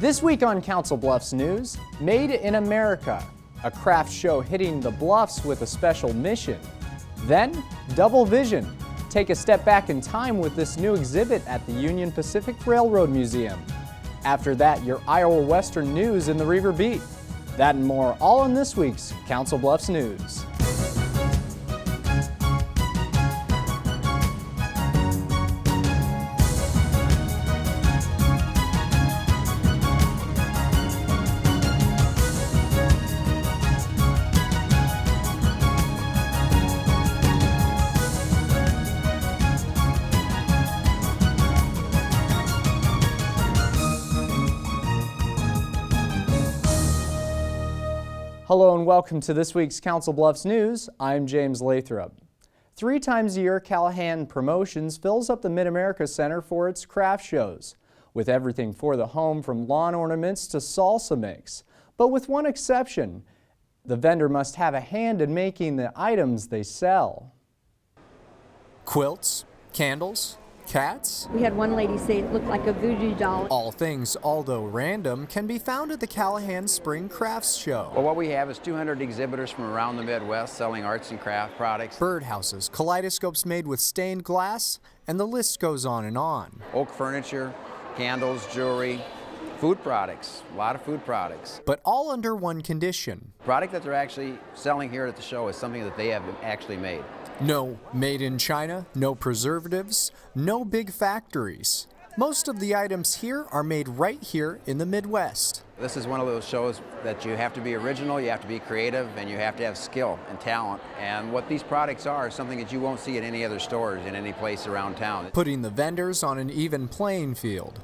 This week on Council Bluffs News, Made in America, a craft show hitting the Bluffs with a special mission. Then, Double Vision. Take a step back in time with this new exhibit at the Union Pacific Railroad Museum. After that, your Iowa Western news in the Reiver Beat. That and more, all in this week's Council Bluffs News. Hello and welcome to this week's Council Bluffs News. I'm James Lathrop. 3 times a year, Callahan Promotions fills up the Mid-America Center for its craft shows, with everything for the home from lawn ornaments to salsa mix. But with one exception, the vendor must have a hand in making the items they sell. Quilts, candles, cats. We had one lady say it looked like a voodoo doll. All things, although random, can be found at the Callahan Spring Crafts Show. Well, what we have is 200 exhibitors from around the Midwest selling arts and craft products. Birdhouses, kaleidoscopes made with stained glass, and the list goes on and on. Oak furniture, candles, jewelry, food products, a lot of food products. But all under one condition. The product that they're actually selling here at the show is something that they have actually made. No made in China, no preservatives, no big factories. Most of the items here are made right here in the Midwest. This is one of those shows that you have to be original, you have to be creative, and you have to have skill and talent. And what these products are is something that you won't see at any other stores in any place around town. Putting the vendors on an even playing field.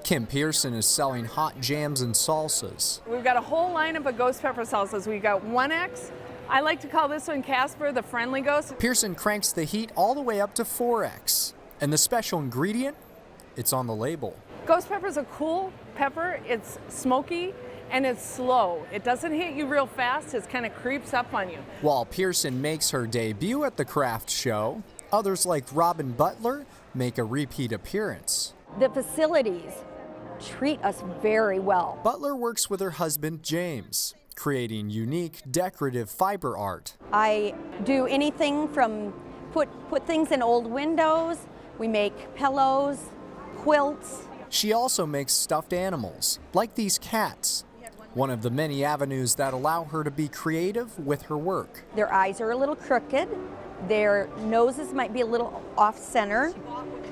Kim Pearson is selling hot jams and salsas. We've got a whole lineup of ghost pepper salsas. We've got 1X. I like to call this one Casper, the friendly ghost. Pearson cranks the heat all the way up to 4X. And the special ingredient? It's on the label. Ghost pepper is a cool pepper. It's smoky and it's slow. It doesn't hit you real fast. It kind of creeps up on you. While Pearson makes her debut at the craft show, others like Robin Butler make a repeat appearance. The facilities treat us very well. Butler works with her husband, James, creating unique decorative fiber art. I do anything from put things in old windows. We make pillows, quilts. She also makes stuffed animals, like these cats, one of the many avenues that allow her to be creative with her work. Their eyes are a little crooked. Their noses might be a little off-center,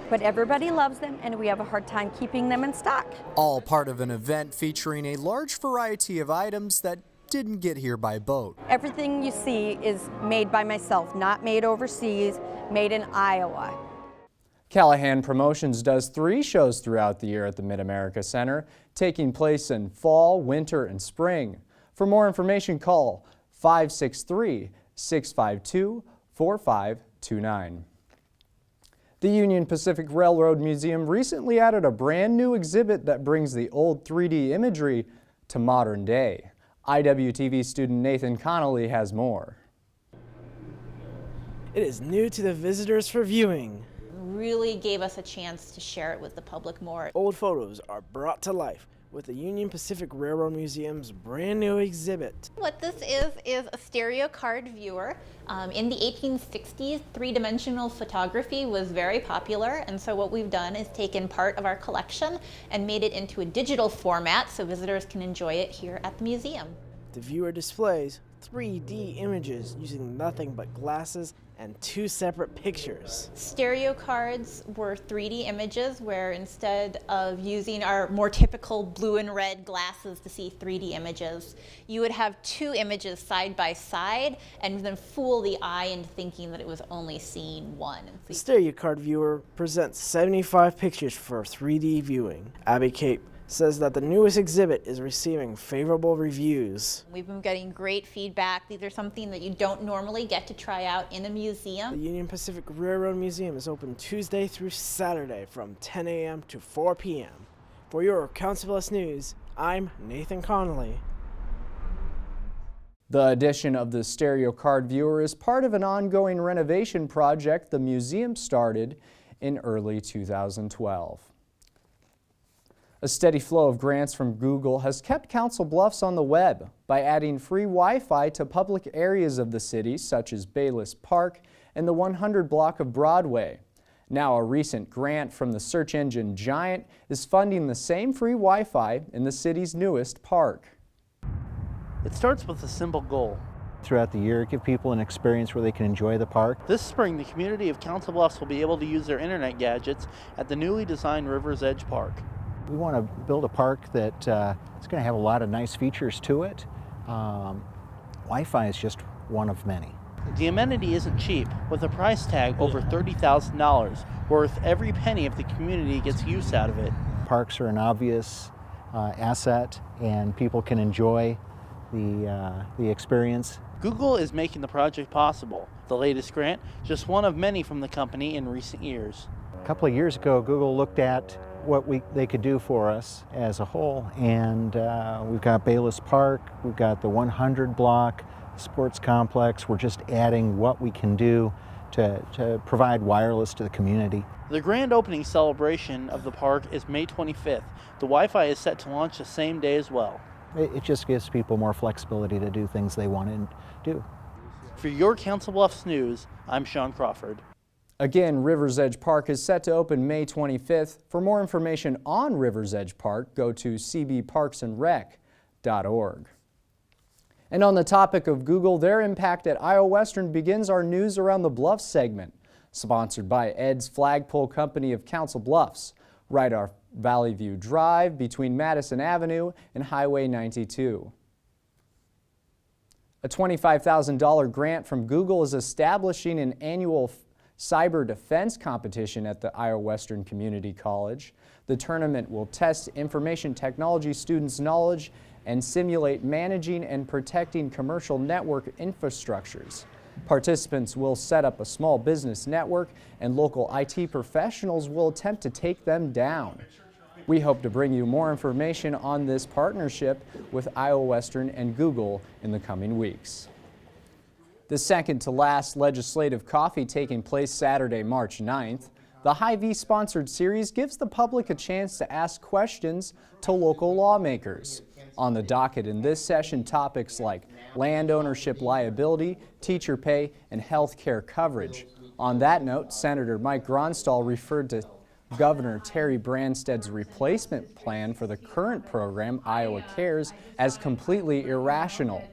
but everybody loves them and we have a hard time keeping them in stock. All part of an event featuring a large variety of items that didn't get here by boat. Everything you see is made by myself, not made overseas, made in Iowa. Callahan Promotions does 3 shows throughout the year at the Mid-America Center, taking place in fall, winter, and spring. For more information, call 563-652-4529. The Union Pacific Railroad Museum recently added a brand new exhibit that brings the old 3D imagery to modern day. IWTV student Nathan Connolly has more. It is new to the visitors for viewing. Really gave us a chance to share it with the public more. Old photos are brought to life with the Union Pacific Railroad Museum's brand new exhibit. What this is a stereo card viewer. In the 1860s, 3-dimensional photography was very popular, and so what we've done is taken part of our collection and made it into a digital format so visitors can enjoy it here at the museum. The viewer displays 3D images using nothing but glasses and 2 separate pictures. Stereo cards were 3D images where instead of using our more typical blue and red glasses to see 3D images, you would have 2 images side by side and then fool the eye into thinking that it was only seeing one. The stereo card viewer presents 75 pictures for 3D viewing. Abby Cape says that the newest exhibit is receiving favorable reviews. We've been getting great feedback. These are something that you don't normally get to try out in a museum. The Union Pacific Railroad Museum is open Tuesday through Saturday from 10 a.m. to 4 p.m. For your Council Bluffs News, I'm Nathan Connolly. The addition of the stereo card viewer is part of an ongoing renovation project the museum started in early 2012. A steady flow of grants from Google has kept Council Bluffs on the web by adding free Wi-Fi to public areas of the city, such as Bayless Park and the 100 block of Broadway. Now, a recent grant from the search engine giant is funding the same free Wi-Fi in the city's newest park. It starts with a simple goal. Throughout the year, give people an experience where they can enjoy the park. This spring, the community of Council Bluffs will be able to use their internet gadgets at the newly designed River's Edge Park. We want to build a park that is going to have a lot of nice features to it. Wi-Fi is just one of many. The amenity isn't cheap, with a price tag over $30,000, worth every penny if the community gets use out of it. Parks are an obvious asset, and people can enjoy the experience. Google is making the project possible. The latest grant, just one of many from the company in recent years. A couple of years ago, Google looked at what they could do for us as a whole, and we've got Bayless Park, we've got the 100 block sports complex. We're just adding what we can do to provide wireless to the community. The grand opening celebration of the park is May 25th. The Wi-Fi is set to launch the same day as well. It just gives people more flexibility to do things they want to do. For your Council Bluffs News, I'm Sean Crawford. Again, River's Edge Park is set to open May 25th. For more information on River's Edge Park, go to cbparksandrec.org. And on the topic of Google, their impact at Iowa Western begins our News Around the Bluffs segment, sponsored by Ed's Flagpole Company of Council Bluffs, right off Valley View Drive between Madison Avenue and Highway 92. A $25,000 grant from Google is establishing an annual cyber defense competition at the Iowa Western Community College. The tournament will test information technology students' knowledge and simulate managing and protecting commercial network infrastructures. Participants will set up a small business network, and local IT professionals will attempt to take them down. We hope to bring you more information on this partnership with Iowa Western and Google in the coming weeks. The second to last legislative coffee taking place Saturday, March 9th. The Hy-Vee sponsored series gives the public a chance to ask questions to local lawmakers. On the docket in this session, topics like land ownership liability, teacher pay, and health care coverage. On that note, Senator Mike Gronstall referred to Governor Terry Branstad's replacement plan for the current program, Iowa Cares, as completely irrational.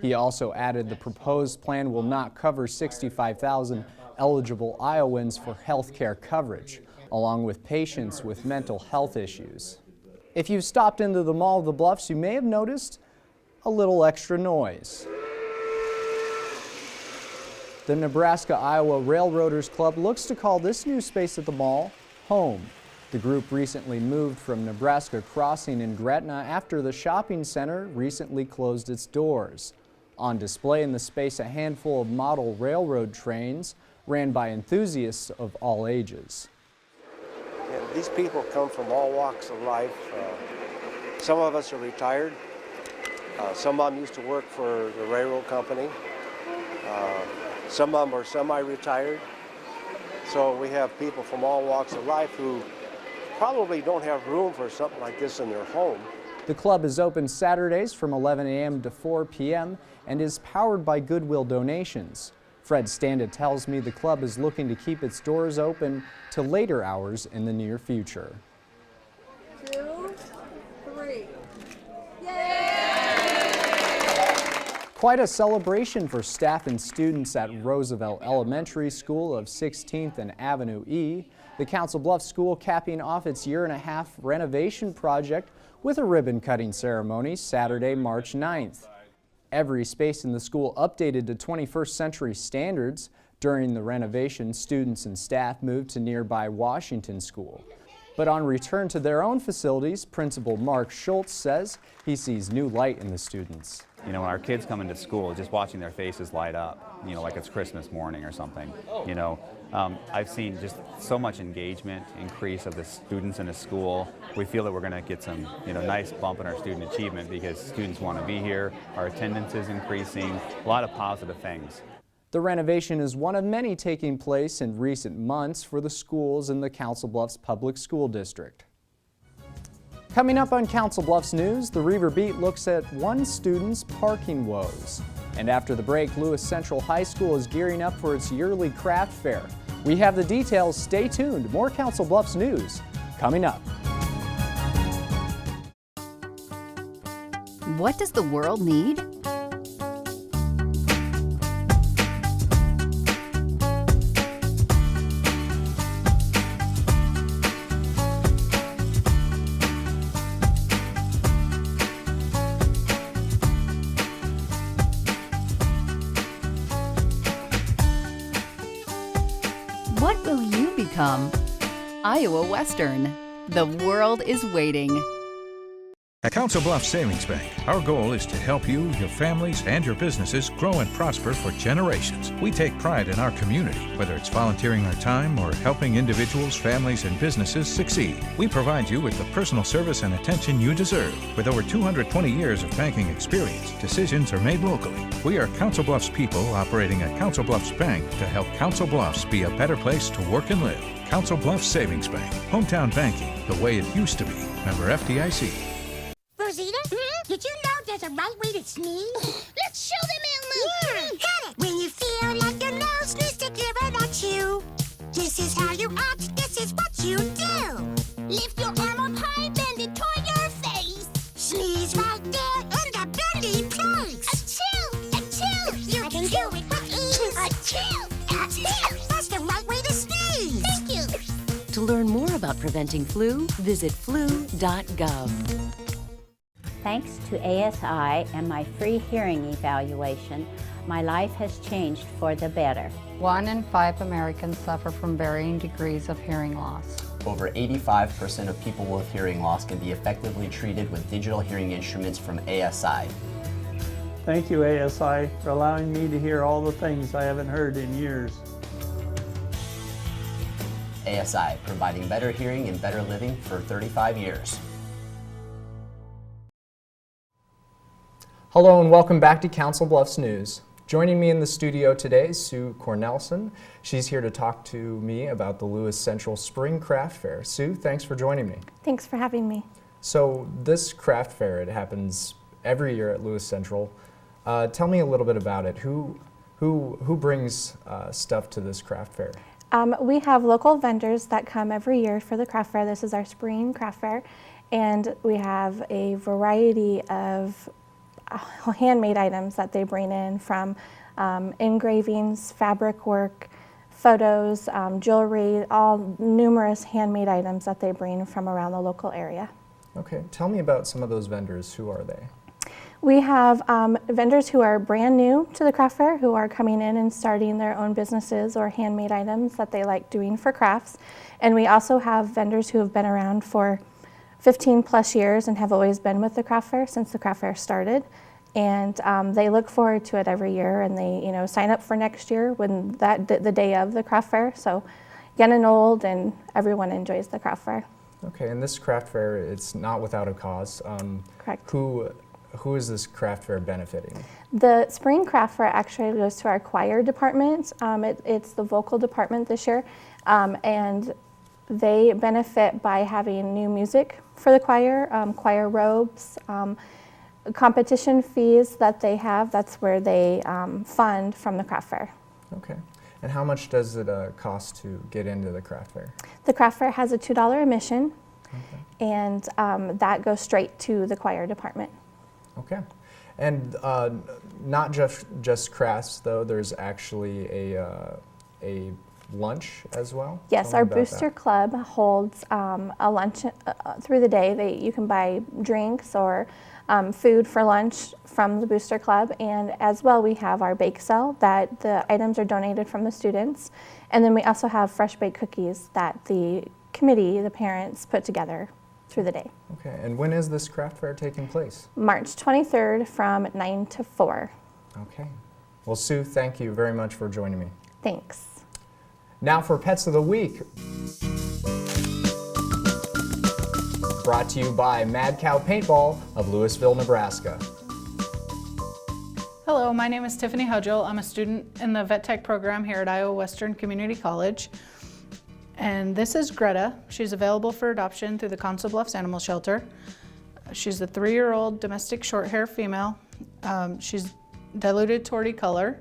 He also added the proposed plan will not cover 65,000 eligible Iowans for health care coverage, along with patients with mental health issues. If you've stopped into the Mall of the Bluffs, you may have noticed a little extra noise. The Nebraska-Iowa Railroaders Club looks to call this new space at the mall home. The group recently moved from Nebraska Crossing in Gretna after the shopping center recently closed its doors. On display in the space, a handful of model railroad trains ran by enthusiasts of all ages. And these people come from all walks of life. Some of us are retired. Some of them used to work for the railroad company. Some of them are semi-retired. So we have people from all walks of life who probably don't have room for something like this in their home. The club is open Saturdays from 11 a.m. to 4 p.m. and is powered by Goodwill donations. Fred Standa tells me the club is looking to keep its doors open to later hours in the near future. 2, 3. Quite a celebration for staff and students at Roosevelt Elementary School of 16th and Avenue E. The Council Bluffs School capping off its year-and-a-half renovation project with a ribbon-cutting ceremony Saturday, March 9th. Every space in the school updated to 21st century standards. During the renovation, students and staff moved to nearby Washington School. But on return to their own facilities, Principal Mark Schultz says he sees new light in the students. You know, when our kids come into school, just watching their faces light up, you know, like it's Christmas morning or something, you know. I've seen just so much engagement increase of the students in the school. We feel that we're going to get some, you know, nice bump in our student achievement because students want to be here. Our attendance is increasing, a lot of positive things. The renovation is one of many taking place in recent months for the schools in the Council Bluffs Public School District. Coming up on Council Bluffs News, the Reiver Beat looks at one student's parking woes. And after the break, Lewis Central High School is gearing up for its yearly craft fair. We have the details. Stay tuned. More Council Bluffs News coming up. What does the world need? What will you become? Iowa Western. The world is waiting. At Council Bluffs Savings Bank, our goal is to help you, your families, and your businesses grow and prosper for generations. We take pride in our community, whether it's volunteering our time or helping individuals, families, and businesses succeed. We provide you with the personal service and attention you deserve. With over 220 years of banking experience, decisions are made locally. We are Council Bluffs people operating a Council Bluffs Bank to help Council Bluffs be a better place to work and live. Council Bluffs Savings Bank. Hometown banking, the way it used to be. Member FDIC. Rosita, did you know there's a right way to sneeze? Let's show them, Elmo! Got it! When you feel like your nose needs to give it at you, this is how you act, this is what you do. Lift your arm up high, bend it toward your face. Sneeze right there in the bendy place. Achoo! Achoo! I can do it with ease. Achoo! Achoo! That's the right way to sneeze. Thank you. To learn more about preventing flu, visit flu.gov. Thanks to ASI and my free hearing evaluation, my life has changed for the better. 1 in 5 Americans suffer from varying degrees of hearing loss. Over 85% of people with hearing loss can be effectively treated with digital hearing instruments from ASI. Thank you, ASI, for allowing me to hear all the things I haven't heard in years. ASI, providing better hearing and better living for 35 years. Hello and welcome back to Council Bluffs News. Joining me in the studio today is Sue Cornelson. She's here to talk to me about the Lewis Central Spring Craft Fair. Sue, thanks for joining me. Thanks for having me. So this craft fair, it happens every year at Lewis Central. Tell me a little bit about it. Who brings stuff to this craft fair? We have local vendors that come every year for the craft fair. This is our spring craft fair, and we have a variety of handmade items that they bring in, from engravings, fabric work, photos, jewelry, all numerous handmade items that they bring from around the local area. Okay, tell me about some of those vendors. Who are they? We have vendors who are brand new to the craft fair, who are coming in and starting their own businesses or handmade items that they like doing for crafts. And we also have vendors who have been around for 15 plus years and have always been with the craft fair since the craft fair started. And they look forward to it every year, and they sign up for next year when the day of the craft fair. So young and old, and everyone enjoys the craft fair. Okay, and this craft fair, it's not without a cause. Correct. Who is this craft fair benefiting? The spring craft fair actually goes to our choir department. It's the vocal department this year, and they benefit by having new music for the choir, choir robes, competition fees that they have. That's where they fund from the craft fair. Okay. And how much does it cost to get into the craft fair? The craft fair has a $2 admission, and that goes straight to the choir department. Okay. And not just crafts, though. There's actually a lunch as well? Yes, our booster club holds a lunch through the day. You can buy drinks or food for lunch from the booster club, and as well we have our bake sale that the items are donated from the students, and then we also have fresh baked cookies that the committee, the parents, put together through the day. Okay, and when is this craft fair taking place? March 23rd from 9 to 4. Okay. Well, Sue, thank you very much for joining me. Thanks. Now for Pets of the Week. Brought to you by Mad Cow Paintball of Louisville, Nebraska. Hello, my name is Tiffany Hudgel. I'm a student in the Vet Tech program here at Iowa Western Community College. And this is Greta. She's available for adoption through the Council Bluffs Animal Shelter. She's a 3-year-old domestic short-hair female. She's diluted tawny color.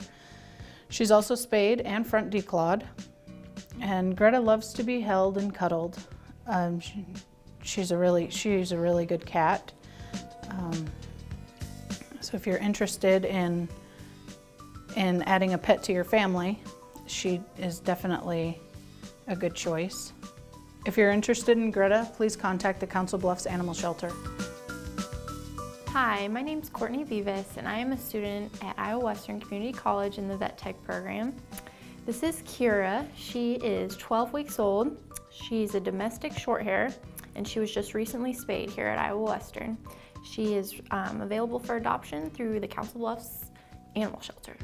She's also spayed and front declawed. And Greta loves to be held and cuddled. She's a really good cat. So if you're interested in adding a pet to your family, she is definitely a good choice. If you're interested in Greta, please contact the Council Bluffs Animal Shelter. Hi, my name's Courtney Vivas, and I am a student at Iowa Western Community College in the Vet Tech program. This is Kira. She is 12 weeks old. She's a domestic shorthair, and she was just recently spayed here at Iowa Western. She is available for adoption through the Council Bluffs Animal Shelter.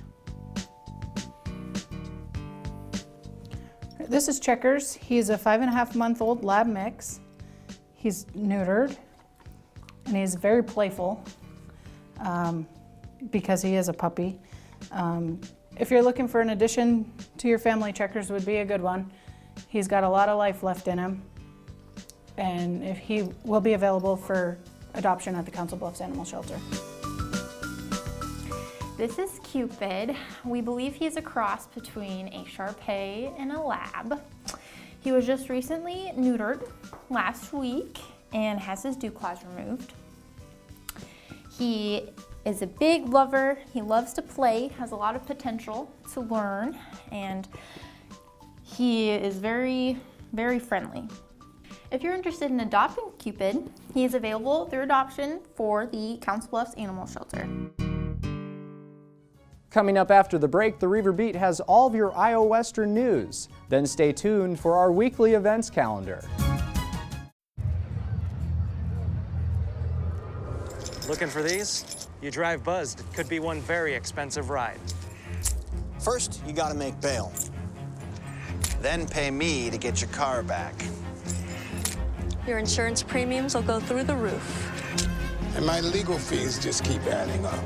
This is Checkers. He's a 5.5-month-old lab mix. He's neutered, and he's very playful because he is a puppy. If you're looking for an addition to your family, Checkers would be a good one. He's got a lot of life left in him, and if he will be available for adoption at the Council Bluffs Animal Shelter. This is Cupid. We believe he's a cross between a Shar-Pei and a lab. He was just recently neutered last week and has his dew claws removed. He is a big lover. He loves to play, has a lot of potential to learn, and he is very, very friendly. If you're interested in adopting Cupid, he is available through adoption for the Council Bluffs Animal Shelter. Coming up after the break, the Reiver Beat has all of your Iowa Western news. Then stay tuned for our weekly events calendar. Looking for these? You drive buzzed. It could be one very expensive ride. First, you gotta make bail. Then pay me to get your car back. Your insurance premiums will go through the roof. And my legal fees just keep adding up.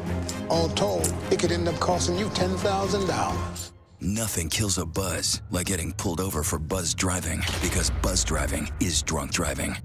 All told, it could end up costing you $10,000. Nothing kills a buzz like getting pulled over for buzz driving, because buzz driving is drunk driving.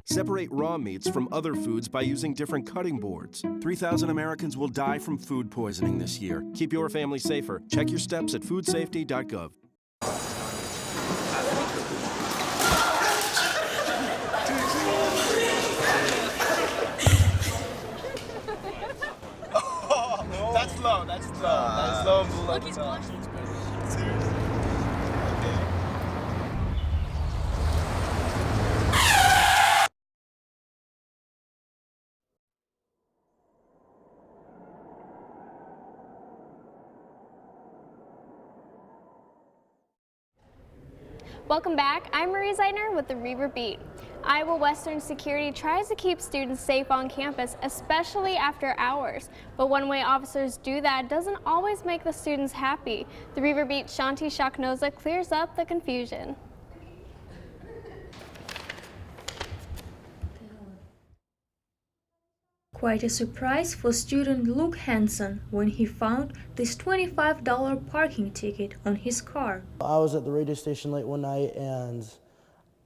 Separate raw meats from other foods by using different cutting boards. 3,000 Americans will die from food poisoning this year. Keep your family safer. Check your steps at foodsafety.gov. Oh, that's low, that's low. That's low and below. Look, he's blushing. Seriously. Welcome back. I'm Marie Zeitner with the Reiver Beat. Iowa Western Security tries to keep students safe on campus, especially after hours. But one way officers do that doesn't always make the students happy. The Reiver Beat Shanti Shaknoza clears up the confusion. Quite a surprise for student Luke Hansen when he found this $25 parking ticket on his car. I was at the radio station late one night and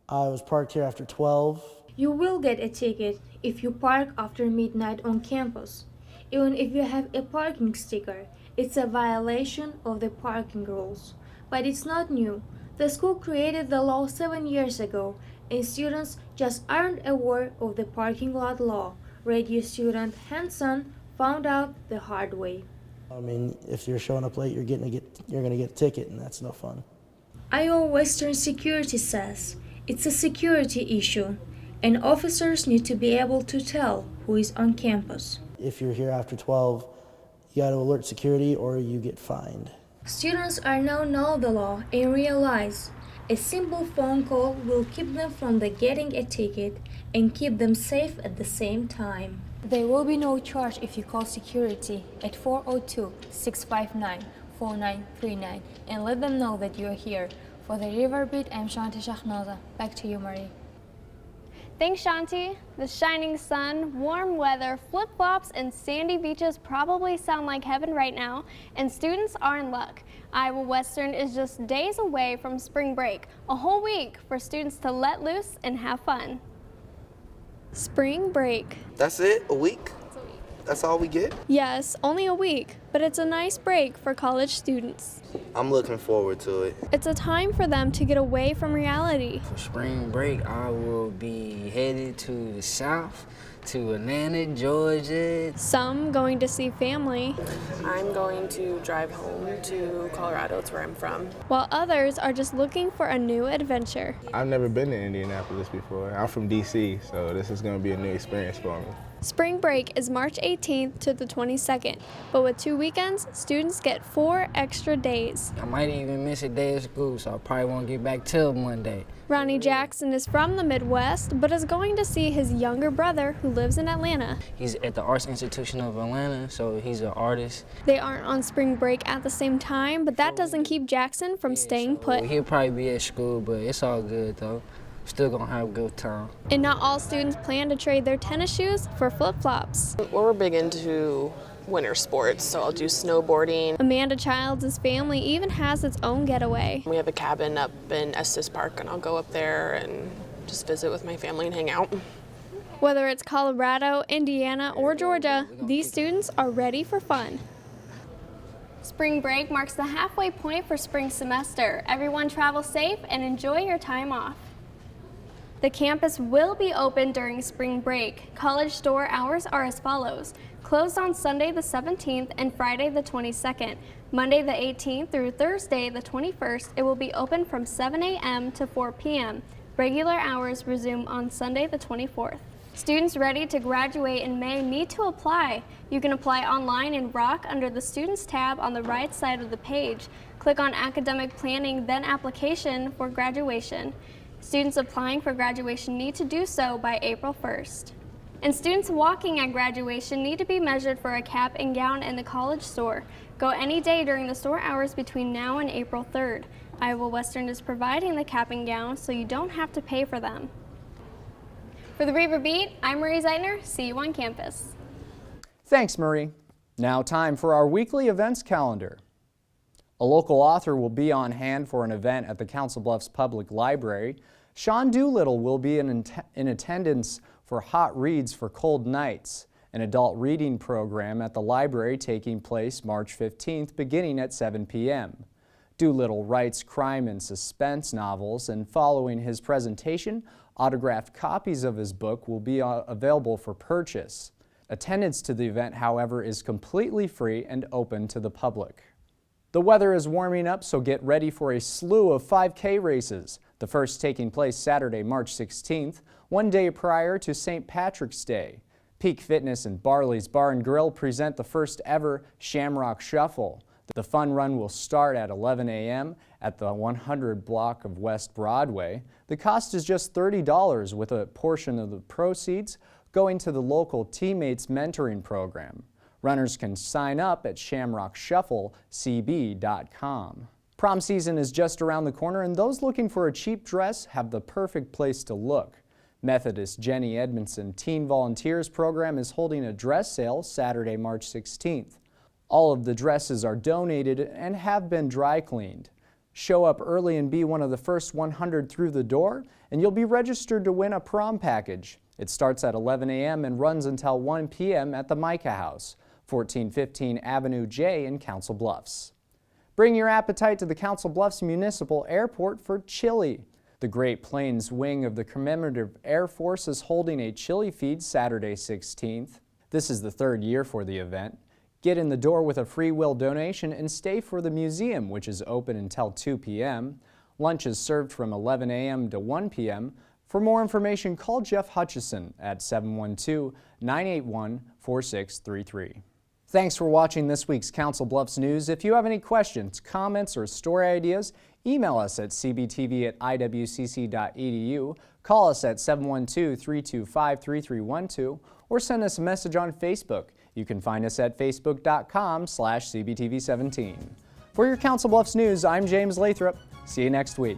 I was parked here after 12. You will get a ticket if you park after midnight on campus. Even if you have a parking sticker, it's a violation of the parking rules. But it's not new. The school created the law 7 years ago, and students just aren't aware of the parking lot law. Radio student Hanson found out the hard way. I mean, if you're showing up late, you're gonna get a ticket, and that's no fun. Iowa Western Security says it's a security issue, and officers need to be able to tell who is on campus. If you're here after 12, you gotta alert security or you get fined. Students are now know the law and realize a simple phone call will keep them from getting a ticket and keep them safe at the same time. There will be no charge if you call security at 402-659-4939 and let them know that you're here. For the Reiver Beat, I'm Shanti Shahnaza. Back to you, Marie. Thanks, Shanti. The shining sun, warm weather, flip-flops, and sandy beaches probably sound like heaven right now, and students are in luck. Iowa Western is just days away from spring break, a whole week for students to let loose and have fun. Spring break. That's it? A week? That's all we get? Yes, only a week, but it's a nice break for college students. I'm looking forward to it. It's a time for them to get away from reality. For spring break, I will be headed to the south, to Atlanta, Georgia. Some going to see family. I'm going to drive home to Colorado, it's where I'm from. While others are just looking for a new adventure. I've never been to Indianapolis before. I'm from DC, so this is going to be a new experience for me. Spring break is March 18th to the 22nd, but with 2 weekends, students get 4 extra days. I might even miss a day of school, so I probably won't get back till Monday. Ronnie Jackson is from the Midwest, but is going to see his younger brother who lives in Atlanta. He's at the Arts Institution of Atlanta, so he's an artist. They aren't on spring break at the same time, but that doesn't keep Jackson from staying put. He'll probably be at school, but it's all good though. Still gonna have a good time. And not all students plan to trade their tennis shoes for flip-flops. We're big into winter sports, so I'll do snowboarding. Amanda Childs' family even has its own getaway. We have a cabin up in Estes Park, and I'll go up there and just visit with my family and hang out. Whether it's Colorado, Indiana, or Georgia, these students are ready for fun. Spring break marks the halfway point for spring semester. Everyone travel safe and enjoy your time off. The campus will be open during spring break. College store hours are as follows. Closed on Sunday the 17th and Friday the 22nd. Monday the 18th through Thursday the 21st, it will be open from 7 a.m. to 4 p.m. Regular hours resume on Sunday the 24th. Students ready to graduate in May need to apply. You can apply online in Rock under the Students tab on the right side of the page. Click on Academic Planning, then Application for graduation. Students applying for graduation need to do so by April 1st. And students walking at graduation need to be measured for a cap and gown in the college store. Go any day during the store hours between now and April 3rd. Iowa Western is providing the cap and gown so you don't have to pay for them. For the Reiver Beat, I'm Marie Zeitner. See you on campus. Thanks, Marie. Now time for our weekly events calendar. A local author will be on hand for an event at the Council Bluffs Public Library. Sean Doolittle will be in attendance for Hot Reads for Cold Nights, an adult reading program at the library taking place March 15th beginning at 7 p.m. Doolittle writes crime and suspense novels, and following his presentation, autographed copies of his book will be available for purchase. Attendance to the event, however, is completely free and open to the public. The weather is warming up, so get ready for a slew of 5K races. The first taking place Saturday, March 16th, one day prior to St. Patrick's Day. Peak Fitness and Barley's Bar and Grill present the first ever Shamrock Shuffle. The fun run will start at 11 a.m. at the 100 block of West Broadway. The cost is just $30, with a portion of the proceeds going to the local Teammates Mentoring Program. Runners can sign up at shamrockshufflecb.com. Prom season is just around the corner, and those looking for a cheap dress have the perfect place to look. Methodist Jenny Edmondson Teen Volunteers Program is holding a dress sale Saturday, March 16th. All of the dresses are donated and have been dry cleaned. Show up early and be one of the first 100 through the door, and you'll be registered to win a prom package. It starts at 11 a.m. and runs until 1 p.m. at the Micah House, 1415 Avenue J in Council Bluffs. Bring your appetite to the Council Bluffs Municipal Airport for chili. The Great Plains wing of the Commemorative Air Force is holding a chili feed Saturday 16th. This is the third year for the event. Get in the door with a free will donation and stay for the museum, which is open until 2 p.m. Lunch is served from 11 a.m. to 1 p.m. For more information, call Jeff Hutchison at 712-981-4633. Thanks for watching this week's Council Bluffs News. If you have any questions, comments, or story ideas, email us at cbtv@iwcc.edu, call us at 712-325-3312, or send us a message on Facebook. You can find us at facebook.com/CBTV17. For your Council Bluffs News, I'm James Lathrop. See you next week.